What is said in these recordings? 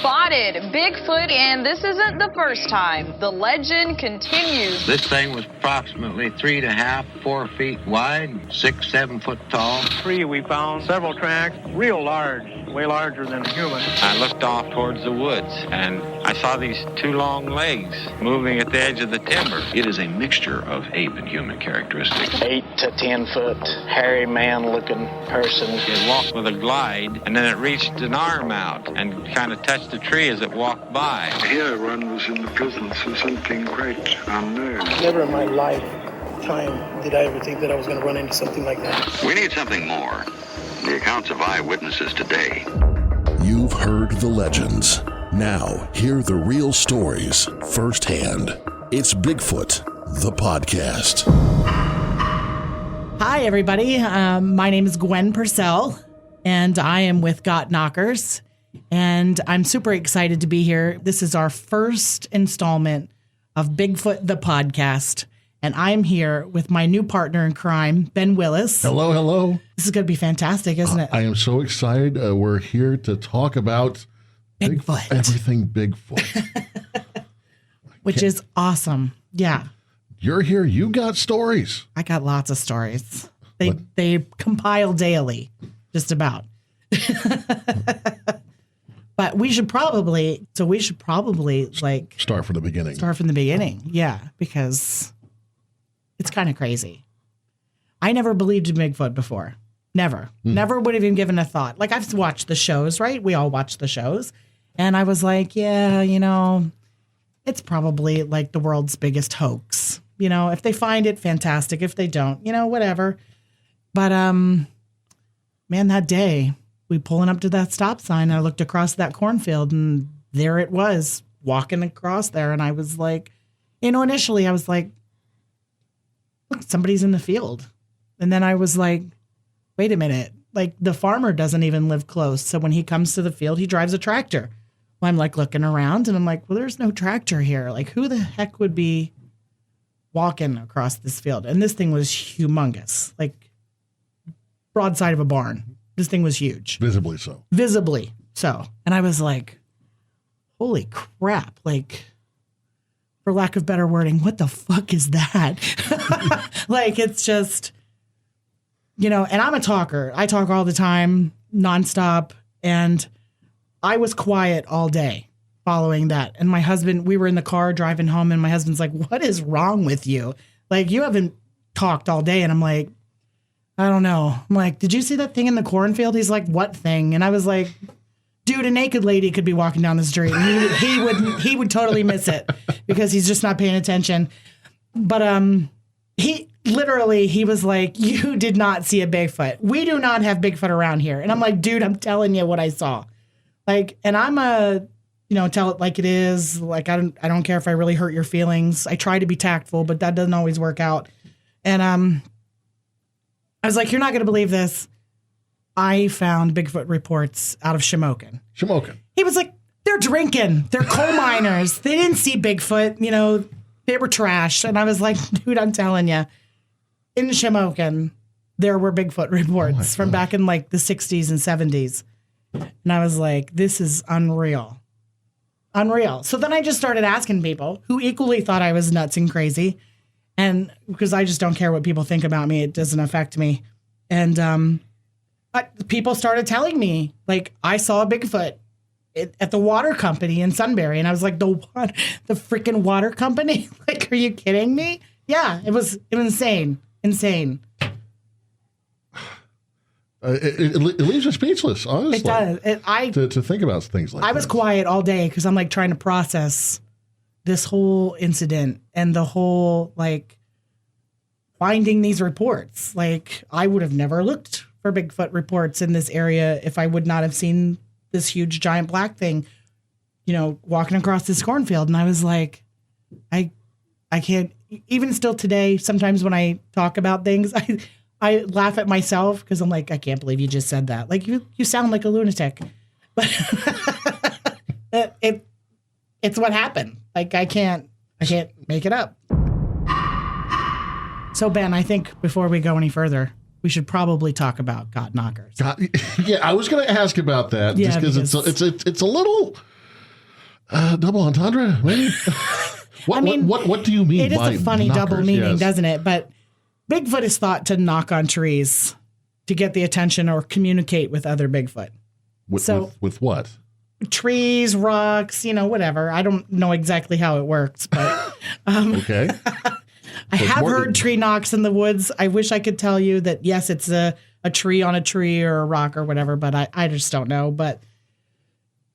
spotted Bigfoot, and this isn't the first time. The legend continues. This thing was approximately 3.5, 4 feet wide, 6, 7 foot tall. Tree we found, several tracks, real large, way larger than a human. I looked off towards the woods, and I saw these 2 long legs moving at the edge of the timber. It is a mixture of ape and human characteristics. 8 to 10 foot, hairy man-looking person. It walked with a glide, and then it reached an arm out and kind of touched the tree as it walked by. Here one was in the presence of something quite unknown. Never in my lifetime did I ever think that I was going to run into something like that. We need something more. The accounts of eyewitnesses today. You've heard the legends. Now, hear the real stories firsthand. It's Bigfoot, the podcast. Hi, everybody. My name is Gwen Purcell, and I am with Got Knockers, and I'm super excited to be here. This is our first installment of Bigfoot, the podcast, and I'm here with my new partner in crime, Ben Willis. Hello, hello. This is going to be fantastic, isn't it? I am so excited. We're here to talk about Bigfoot. Everything Bigfoot. Which is awesome. Yeah. You're here. You got stories. I got lots of stories. They compile daily, just about. But we should probably like start from the beginning. Start from the beginning. Yeah, because it's kind of crazy. I never believed in Bigfoot before. Never. Never would have even given a thought. Like, I've watched the shows, right? We all watch the shows. And I was like, yeah, it's probably like the world's biggest hoax. If they find it, fantastic. If they don't, whatever. But, man, that day we pulling up to that stop sign, I looked across that cornfield and there it was walking across there. And I was like, initially I was like, look, somebody's in the field. And then I was like, wait a minute. Like, the farmer doesn't even live close. So when he comes to the field, he drives a tractor. Well, I'm like looking around and I'm like, well, there's no tractor here. Like, who the heck would be walking across this field? And this thing was humongous, like broadside of a barn. This thing was huge. Visibly so. Visibly so. And I was like, holy crap. Like, for lack of better wording, what the fuck is that? Like, it's just, and I'm a talker. I talk all the time, nonstop. And I was quiet all day following that. And my husband, we were in the car driving home, and my husband's like, what is wrong with you? Like, you haven't talked all day. And I'm like, I don't know. I'm like, did you see that thing in the cornfield? He's like, what thing? And I was like, dude, a naked lady could be walking down the street. And he would totally miss it because he's just not paying attention. But he was like, you did not see a Bigfoot. We do not have Bigfoot around here. And I'm like, dude, I'm telling you what I saw. Like, and I'm tell it like it is. Like, I don't care if I really hurt your feelings. I try to be tactful, but that doesn't always work out. And I was like, you're not going to believe this. I found Bigfoot reports out of Shamokin. He was like, they're drinking. They're coal miners. They didn't see Bigfoot. They were trash. And I was like, dude, I'm telling you, in Shamokin, there were Bigfoot reports from back in like the 60s and 70s. And I was like, this is unreal. Unreal. So then I just started asking people who equally thought I was nuts and crazy. And because I just don't care what people think about me, it doesn't affect me. And people started telling me, like, I saw a Bigfoot at the water company in Sunbury. And I was like, the freaking water company? Like, are you kidding me? Yeah, it was insane. Insane. It leaves you speechless, honestly. It does. To think about things like that. I was quiet all day because I'm like trying to process this whole incident and the whole, like, finding these reports. Like, I would have never looked for Bigfoot reports in this area if I would not have seen this huge giant black thing, walking across this cornfield. And I was like, I can't, even still today, sometimes when I talk about things, I laugh at myself because I'm like, I can't believe you just said that. Like, you sound like a lunatic. But it's what happened. Like, I can't make it up. So, Ben, I think before we go any further, we should probably talk about Got Knockers. Yeah, I was going to ask about that, just because it's a little Double entendre, maybe? What do you mean? It is a funny double meaning, yes. doesn't it? But Bigfoot is thought to knock on trees to get the attention or communicate with other Bigfoot. With what? Trees, rocks, whatever. I don't know exactly how it works, but okay. I have heard tree knocks in the woods. I wish I could tell you that, yes, it's a tree on a tree or a rock or whatever, but I just don't know. But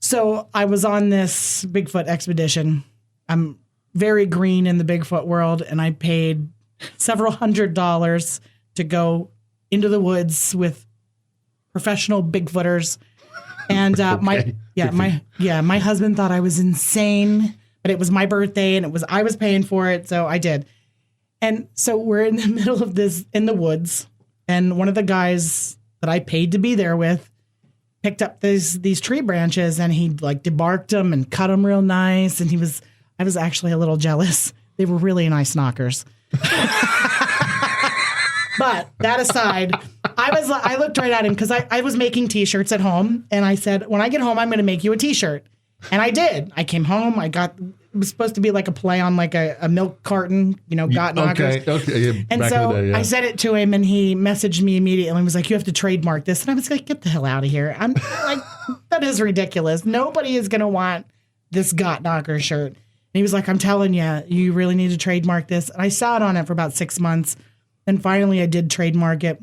so I was on this Bigfoot expedition. I'm very green in the Bigfoot world, and I paid several $100s to go into the woods with professional Bigfooters. And my husband thought I was insane, but it was my birthday and I was paying for it, so I did. And so we're in the middle of this in the woods, and one of the guys that I paid to be there with picked up these tree branches, and he like debarked them and cut them real nice. And I was actually a little jealous. They were really nice knockers. But that aside, I looked right at him because I was making T-shirts at home, and I said, when I get home, I'm going to make you a T-shirt. And I did. I came home. It was supposed to be like a play on like a milk carton, got knockers. Okay. Yeah, and so I said it to him, and he messaged me immediately and was like, you have to trademark this. And I was like, get the hell out of here. I'm like, that is ridiculous. Nobody is going to want this got knocker shirt. And he was like, I'm telling you, you really need to trademark this. And I sat on it for about 6 months. And finally I did trademark it.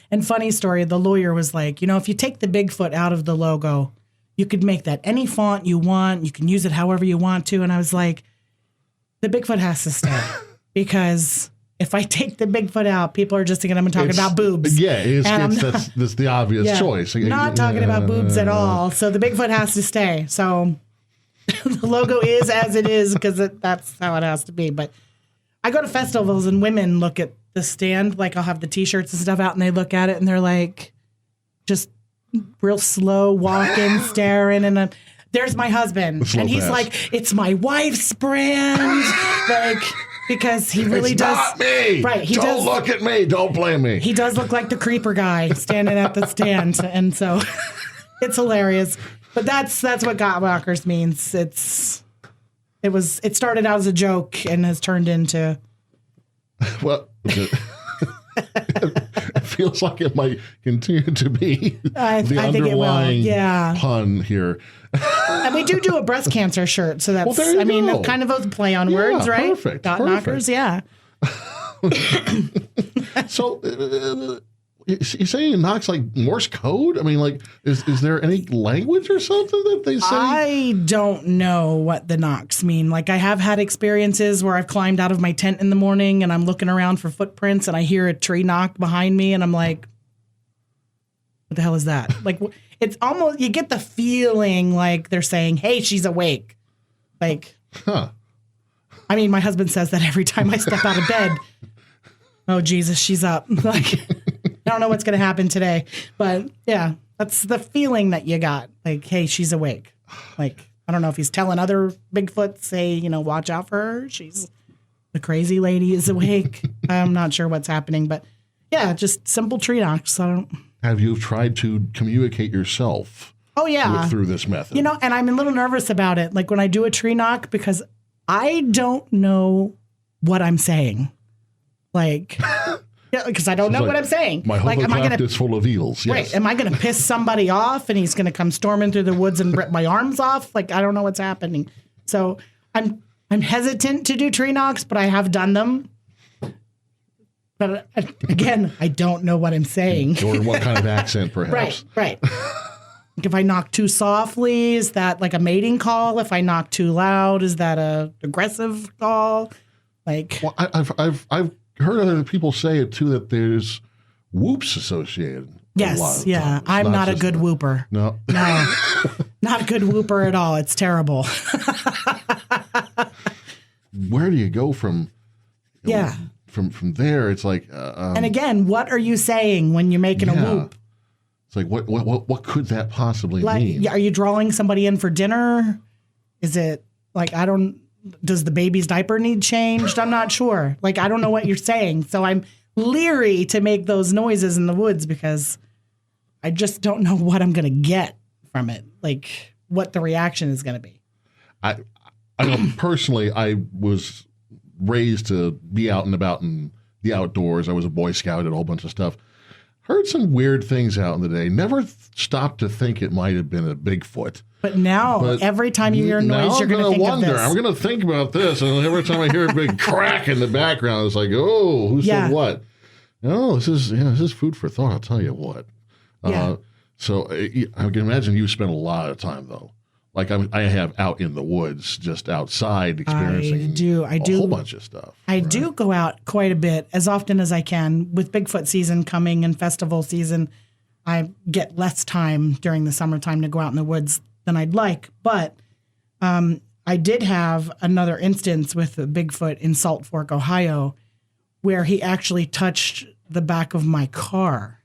And funny story, the lawyer was like, if you take the Bigfoot out of the logo, you could make that any font you want. You can use it however you want to. And I was like, the Bigfoot has to stay because if I take the Bigfoot out, people are just thinking I'm talking about boobs. Yeah, that's the obvious choice. Not talking about boobs at all. So the Bigfoot has to stay. So the logo is as it is because that's how it has to be. But I go to festivals and women look at the stand, like I'll have the T-shirts and stuff out, and they look at it and they're like, just real slow walking, staring, and there's my husband, and he's like, "It's my wife's brand," like because he really does. Not me. Right? He don't look at me. Don't blame me. He does look like the creeper guy standing at the stand, and so it's hilarious. But that's what got knockers means. It started out as a joke and has turned into. Well, it feels like it might continue to be the underlying pun here. And we do a breast cancer shirt, so that's kind of a play on words, right? Perfect. Knockers, yeah. So you say it knocks like Morse code? I mean, like, is there any language or something that they say? I don't know what the knocks mean. Like, I have had experiences where I've climbed out of my tent in the morning and I'm looking around for footprints and I hear a tree knock behind me and I'm like, what the hell is that? Like, it's almost, you get the feeling like they're saying, hey, she's awake. Like, I mean, my husband says that every time I step out of bed. Oh, Jesus, she's up. Like, I don't know what's going to happen today. But yeah, that's the feeling that you got. Like, hey, she's awake. Like, I don't know if he's telling other Bigfoot, say, watch out for her. The crazy lady is awake. I'm not sure what's happening. But yeah, just simple tree knocks. Have you tried to communicate yourself? Oh, yeah. Through this method? And I'm a little nervous about it. Like when I do a tree knock, because I don't know what I'm saying. Like, yeah, because I don't know what I'm saying. My hovercraft is full of eels. Yes. Right. Am I going to piss somebody off and he's going to come storming through the woods and rip my arms off? Like, I don't know what's happening. So I'm hesitant to do tree knocks, but I have done them. But again, I don't know what I'm saying. Or what kind of accent, perhaps. Right. Like if I knock too softly, is that like a mating call? If I knock too loud, is that a aggressive call? Like, well, I've heard other people say it too, that there's whoops associated. Yes, yeah. I'm not a good whooper. No, not a good whooper at all. It's terrible. Where do you go from? From there, it's like. And again, what are you saying when you're making a whoop? It's like what could that possibly mean? Are you drawing somebody in for dinner? Is it like does the baby's diaper need changed? I'm not sure. Like, I don't know what you're saying. So I'm leery to make those noises in the woods because I just don't know what I'm going to get from it. Like, what the reaction is going to be. I know personally, I was raised to be out and about in the outdoors. I was a Boy Scout, did a whole bunch of stuff. Heard some weird things out in the day. Never stopped to think it might have been a Bigfoot. But now, every time you hear a noise, you're going to think wonder. of this. I'm going to think about this. And every time I hear a big crack in the background, it's like, oh, who said what? No, this is food for thought. I'll tell you what. So I can imagine you spent a lot of time, though. Like I have out in the woods, just outside experiencing I do a whole bunch of stuff. I do go out quite a bit, as often as I can. With Bigfoot season coming and festival season, I get less time during the summertime to go out in the woods than I'd like. But I did have another instance with a Bigfoot in Salt Fork, Ohio, where he actually touched the back of my car.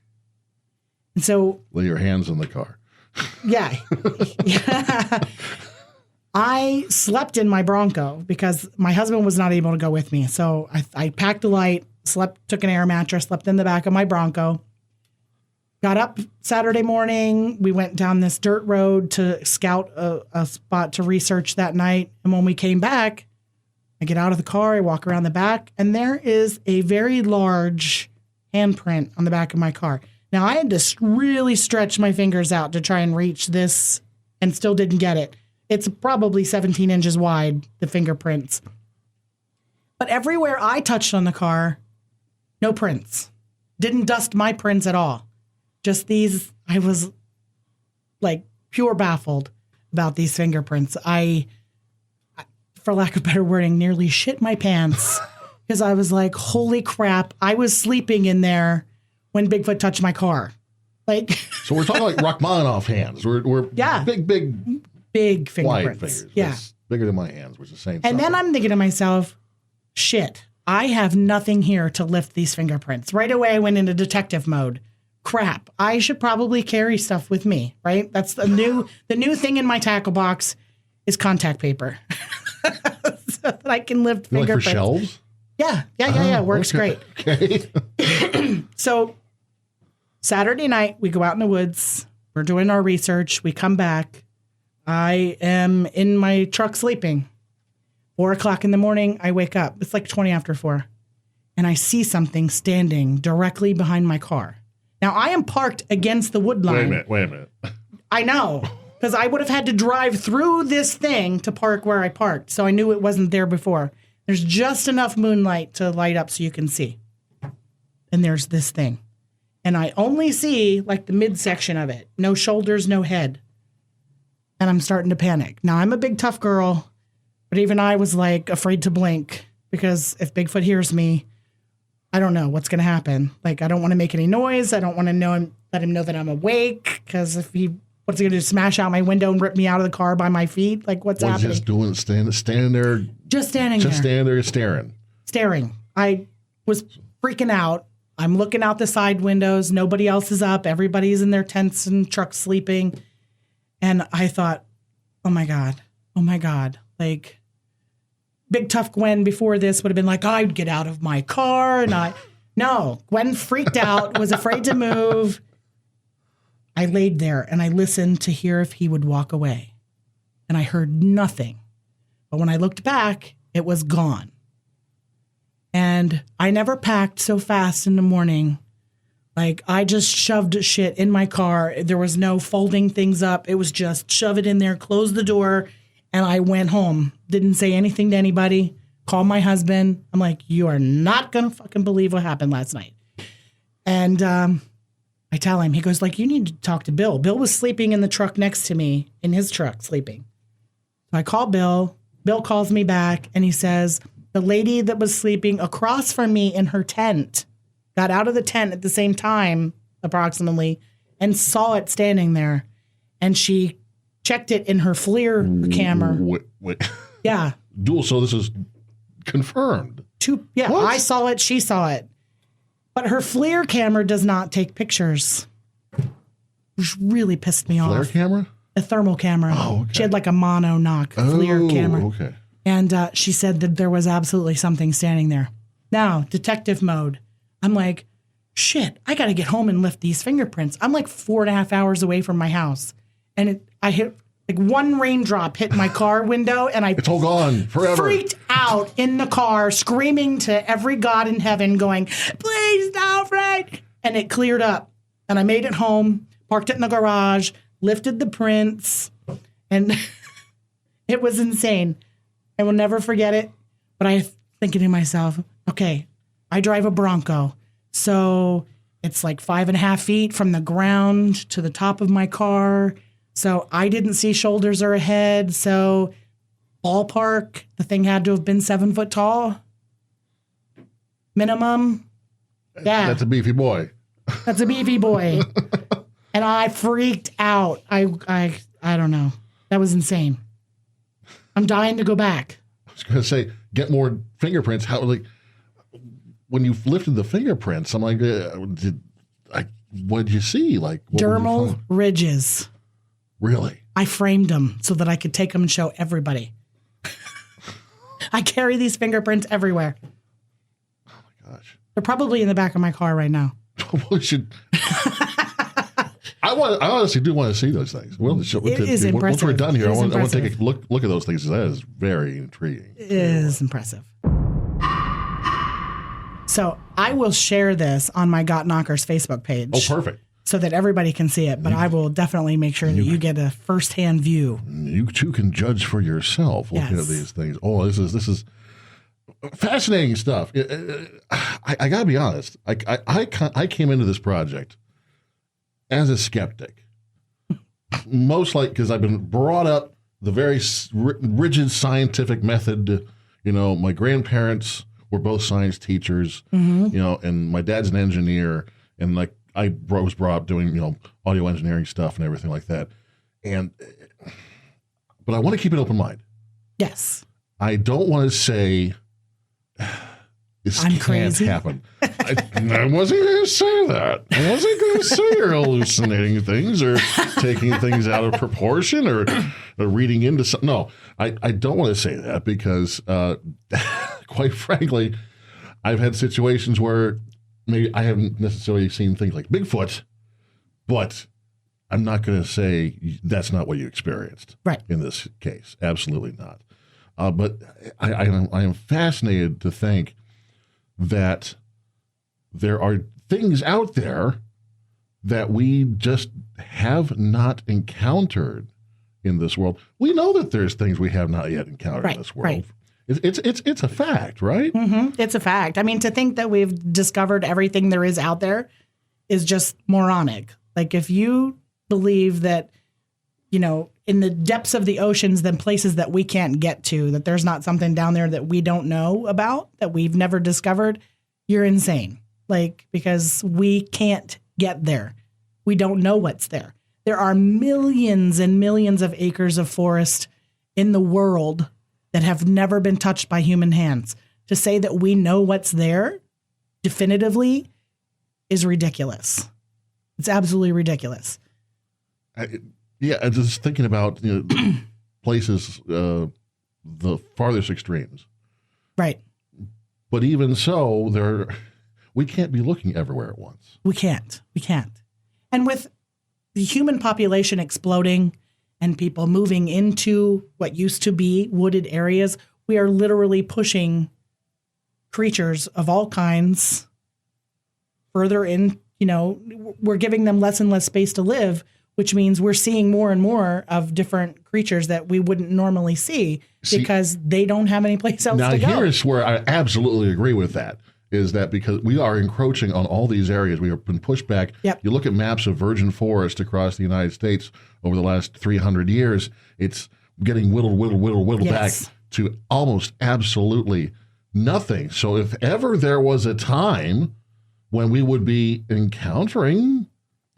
And so... Lay your hands on the car. Yeah. I slept in my Bronco because my husband was not able to go with me. So I packed a light, took an air mattress, slept in the back of my Bronco. Got up Saturday morning. We went down this dirt road to scout a spot to research that night. And when we came back, I get out of the car, I walk around the back, and there is a very large handprint on the back of my car. Now, I had to really stretch my fingers out to try and reach this and still didn't get it. It's probably 17 inches wide, the fingerprints. But everywhere I touched on the car, no prints. Didn't dust my prints at all. Just these, I was like pure baffled about these fingerprints. I, for lack of better wording, nearly shit my pants because I was like, holy crap, I was sleeping in there when Bigfoot touched my car. Like, so we're talking like Rachmaninoff hands. We're big fingerprints. Fingers. Yeah. It's bigger than my hands, which is saying And something. then I'm thinking to myself, shit, I have nothing here to lift these fingerprints. Right away, I went into detective mode. Crap, I should probably carry stuff with me, right? That's the new thing in my tackle box is contact paper. So that I can lift fingerprints. Like for shelves? Yeah. Works great. Okay. So Saturday night, we go out in the woods. We're doing our research. We come back. I am in my truck sleeping. 4:00 in the morning, I wake up. It's like 20 after 4. And I see something standing directly behind my car. Now, I am parked against the wood line. Wait a minute. I know, because I would have had to drive through this thing to park where I parked. So I knew it wasn't there before. There's just enough moonlight to light up so you can see. And there's this thing. And I only see like the midsection of it. No shoulders, no head. And I'm starting to panic. Now, I'm a big, tough girl, but even I was like afraid to blink because if Bigfoot hears me, I don't know what's going to happen. Like, I don't want to make any noise. I don't want to let him know that I'm awake because what's he going to do? Smash out my window and rip me out of the car by my feet? Like, what's happening? Just doing standing there. Just standing there. Just standing there staring. Staring. I was freaking out. I'm looking out the side windows. Nobody else is up. Everybody's in their tents and trucks sleeping. And I thought, oh my God. Like, big tough Gwen before this would have been like, I'd get out of my car. And no, Gwen freaked out, was afraid to move. I laid there and I listened to hear if he would walk away. And I heard nothing. But when I looked back, it was gone. And I never packed so fast in the morning. Like, I just shoved shit in my car. There was no folding things up. It was just shove it in there, close the door, and I went home. Didn't say anything to anybody. Called my husband. I'm like, you are not going to fucking believe what happened last night. And I tell him, he goes like, you need to talk to Bill. Bill was sleeping in the truck next to me, in his truck, sleeping. So I call Bill. Bill calls me back, and he says, the lady that was sleeping across from me in her tent got out of the tent at the same time, approximately, and saw it standing there. And she checked it in her FLIR camera. Wait. Yeah. So this is confirmed. Yeah, what? I saw it. She saw it. But her FLIR camera does not take pictures, which really pissed me off. FLIR camera? A thermal camera. Oh, okay. She had like a mono knock FLIR camera. Okay. And she said that there was absolutely something standing there. Now, detective mode. I'm like, shit, I got to get home and lift these fingerprints. I'm like 4.5 hours away from my house. And I hit Like one raindrop hit my car window and it's all gone forever. Freaked out in the car, screaming to every God in heaven, going, please don't rain. And it cleared up. And I made it home, parked it in the garage, lifted the prints, and it was insane. I will never forget it. But I thinking to myself, okay, I drive a Bronco. So it's like 5.5 feet from the ground to the top of my car. So I didn't see shoulders or a head. So ballpark, the thing had to have been 7 foot tall. Minimum. Yeah. That's a beefy boy. That's a beefy boy. And I freaked out. I don't know. That was insane. I'm dying to go back. I was going to say, get more fingerprints. How, like, when you lifted the fingerprints, I'm like, what did you see? Like, what dermal ridges. Really? I framed them so that I could take them and show everybody. I carry these fingerprints everywhere. Oh my gosh. They're probably in the back of my car right now. We should. I honestly do want to see those things. Once we're done here, I want to take a look at those things. That is very intriguing. It is impressive. So I will share this on my Got Knockers Facebook page. Oh, perfect. So that everybody can see it. But I will definitely make sure that you get a firsthand view. You too can judge for yourself looking at these things. Oh, this is fascinating stuff. I got to be honest. I came into this project as a skeptic, most like because I've been brought up the very rigid scientific method. You know, my grandparents were both science teachers. You know, and my dad's an engineer, and like I was brought up doing audio engineering stuff and everything like that. But I want to keep an open mind. Yes. I don't want to say this can't happen. I wasn't going to say that. I wasn't going to say you're hallucinating things or taking things out of proportion or reading into something. No, I don't want to say that because, quite frankly, I've had situations where maybe I haven't necessarily seen things like Bigfoot, but I'm not going to say that's not what you experienced in this case. Absolutely not. But I am fascinated to think that there are things out there that we just have not encountered in this world. We know that there's things we have not yet encountered in this world. Right. It's a fact, right? Mm-hmm. It's a fact. I mean, to think that we've discovered everything there is out there is just moronic. Like if you believe that, in the depths of the oceans, then places that we can't get to, that there's not something down there that we don't know about, that we've never discovered, you're insane. Like, because we can't get there. We don't know what's there. There are millions and millions of acres of forest in the world that have never been touched by human hands. To say that we know what's there definitively is ridiculous. It's absolutely ridiculous. Yeah, just thinking about places, the farthest extremes. Right. But even so, we can't be looking everywhere at once. We can't. And with the human population exploding and people moving into what used to be wooded areas, we are literally pushing creatures of all kinds further in, we're giving them less and less space to live, which means we're seeing more and more of different creatures that we wouldn't normally see because they don't have any place else to go. Now, here's where I absolutely agree with that, is that because we are encroaching on all these areas, we have been pushed back. Yep. You look at maps of virgin forest across the United States over the last 300 years, it's getting whittled back to almost absolutely nothing. So if ever there was a time when we would be encountering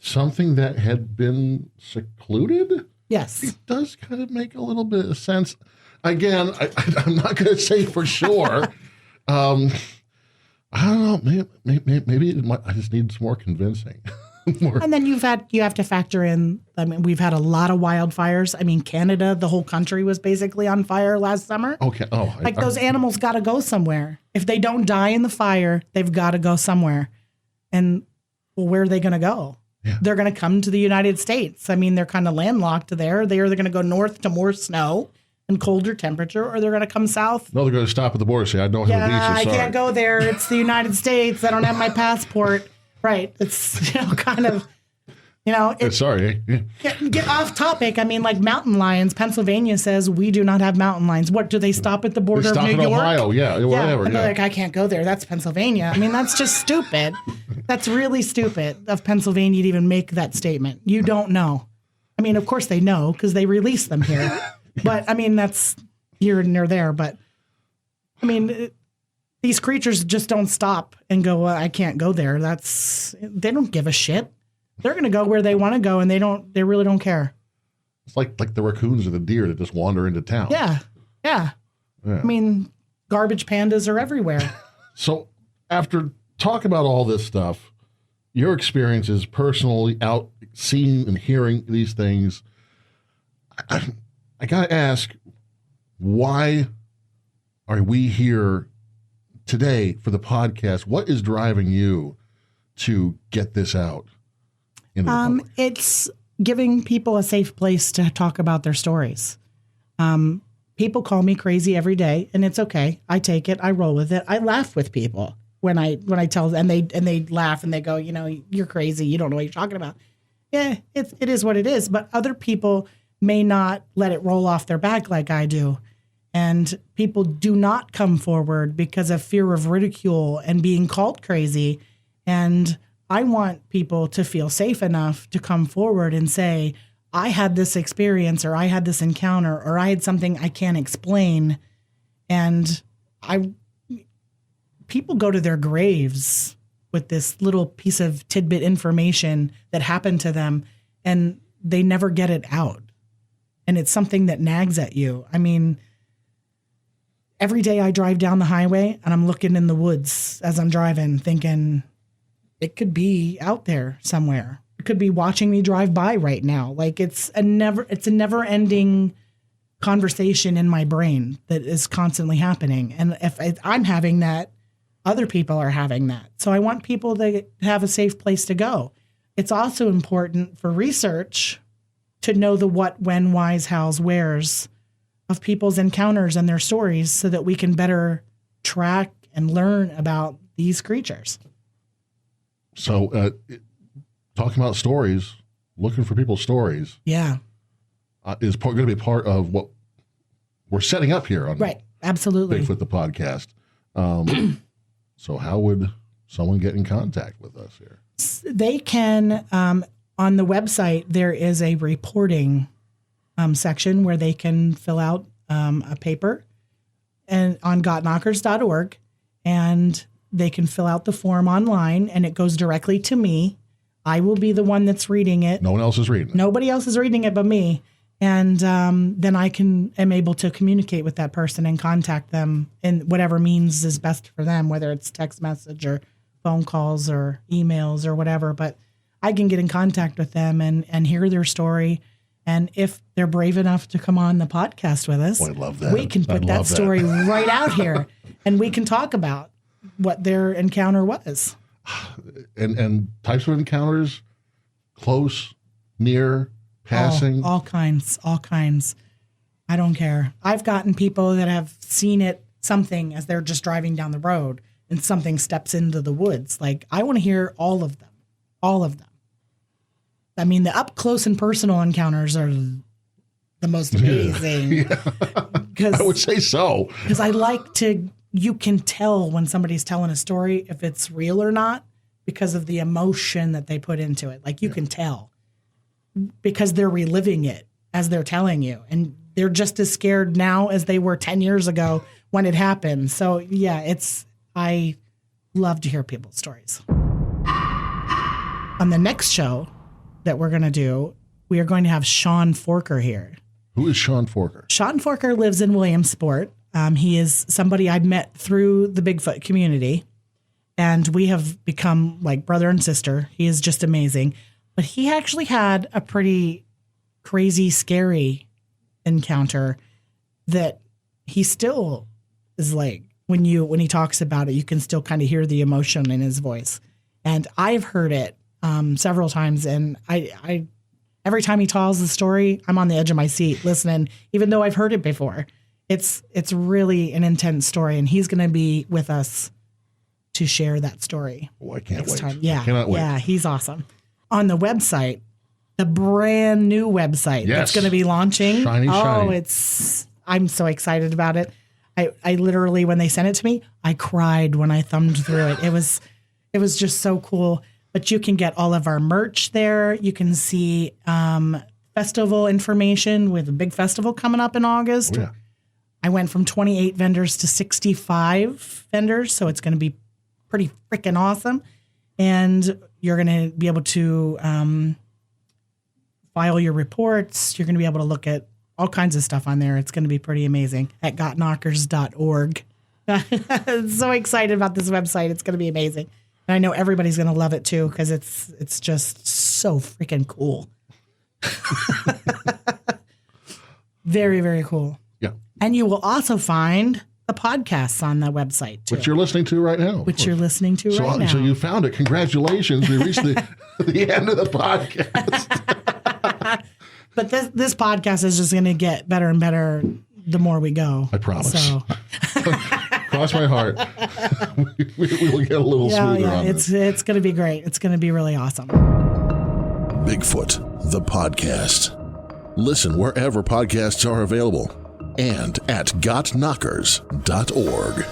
something that had been secluded, yes, it does kind of make a little bit of sense. Again, I'm not going to say for sure. I don't know. Maybe I just need some more convincing. And then you have to factor in. I mean, we've had a lot of wildfires. I mean, Canada, the whole country was basically on fire last summer. Okay. Oh, those animals got to go somewhere. If they don't die in the fire, they've got to go somewhere. And where are they going to go? they're going to come to the United States. I mean, they're kind of landlocked there. They're either going to go north to more snow and colder temperature, or they're going to come south. No, they're going to stop at the border and say, I don't have a visa, I sorry. can't go there. It's the United States. I don't have my passport. Right. It's, kind of, sorry. Get off topic. I mean, like mountain lions, Pennsylvania says we do not have mountain lions. What, do they stop at the border of New York? They stop in Ohio, whatever. And they're like, I can't go there. That's Pennsylvania. I mean, that's just stupid. That's really stupid of Pennsylvania to even make that statement. You don't know. I mean, of course they know because they release them here. But, I mean, that's here and there. But, I mean, these creatures just don't stop and go, well, I can't go there. They don't give a shit. They're going to go where they want to go, and they really don't care. It's like the raccoons or the deer that just wander into town. Yeah. I mean, garbage pandas are everywhere. So after talking about all this stuff, your experiences personally out seeing and hearing these things, I got to ask, why are we here today for the podcast? What is driving you to get this out? It's giving people a safe place to talk about their stories. People call me crazy every day, and it's okay. I take it. I roll with it. I laugh with people when I tell them, and they laugh and they go, you're crazy. You don't know what you're talking about. Yeah, it is what it is. But other people may not let it roll off their back like I do. And people do not come forward because of fear of ridicule and being called crazy. And I want people to feel safe enough to come forward and say, I had this experience, or I had this encounter, or I had something I can't explain. And people go to their graves with this little piece of tidbit information that happened to them, and they never get it out. And it's something that nags at you. I mean, every day I drive down the highway and I'm looking in the woods as I'm driving, thinking it could be out there somewhere. It could be watching me drive by right now. Like it's a never ending conversation in my brain that is constantly happening. And if I'm having that, other people are having that. So I want people to have a safe place to go. It's also important for research to know the what, when, whys, hows, wheres of people's encounters and their stories so that we can better track and learn about these creatures. So talking about stories, looking for people's stories. Yeah. Is going to be part of what we're setting up here on Right. Absolutely. Bigfoot the podcast. So how would someone get in contact with us here? They can, on the website, there is a reporting section where they can fill out a paper and on gotknockers.org, and they can fill out the form online, and it goes directly to me. I will be the one that's reading it. No one else is reading it. Nobody else is reading it but me. And then I am able to communicate with that person and contact them in whatever means is best for them, whether it's text message or phone calls or emails or whatever. But I can get in contact with them and hear their story. And if they're brave enough to come on the podcast with us, I love that. we can put that story right out here, and we can talk about what their encounter was. And types of encounters, close, near, passing. All kinds. I don't care. I've gotten people that have seen something as they're just driving down the road and something steps into the woods. Like, I want to hear all of them. All of them. I mean, the up close and personal encounters are the most amazing. Yeah. I would say so. Because you can tell when somebody's telling a story if it's real or not because of the emotion that they put into it. Like, you can tell because they're reliving it as they're telling you. And they're just as scared now as they were 10 years ago when it happened. So, yeah, I love to hear people's stories. On the next show that we're going to do, we are going to have Sean Forker here. Who is Sean Forker? Sean Forker lives in Williamsport. He is somebody I've met through the Bigfoot community, and we have become like brother and sister. He is just amazing. But he actually had a pretty crazy, scary encounter that he still is like, when he talks about it, you can still kind of hear the emotion in his voice. And I've heard it several times. And I every time he tells the story, I'm on the edge of my seat listening, even though I've heard it before. It's really an intense story, and he's going to be with us to share that story. Oh, I can't wait. Time. Yeah. I cannot wait. Yeah, he's awesome. On the website, the brand new website that's going to be launching. Shiny. I'm so excited about it. I literally, when they sent it to me, I cried when I thumbed through it. It was just so cool. But you can get all of our merch there. You can see festival information with a big festival coming up in August. Oh, yeah. I went from 28 vendors to 65 vendors, so it's going to be pretty freaking awesome. And you're going to be able to file your reports. You're going to be able to look at all kinds of stuff on there. It's going to be pretty amazing at gotknockers.org. I'm so excited about this website. It's going to be amazing. And I know everybody's going to love it too, because it's just so freaking cool. Very, very cool. Yeah. And you will also find the podcasts on the website too. Which you're listening to right now. Which you're listening to right now. So you found it. Congratulations. We reached the end of the podcast. But this podcast is just going to get better and better the more we go. I promise. So. Cross my heart. we will get a little smoother on it. It's going to be great. It's going to be really awesome. Bigfoot, the podcast. Listen wherever podcasts are available and at gotknockers.org.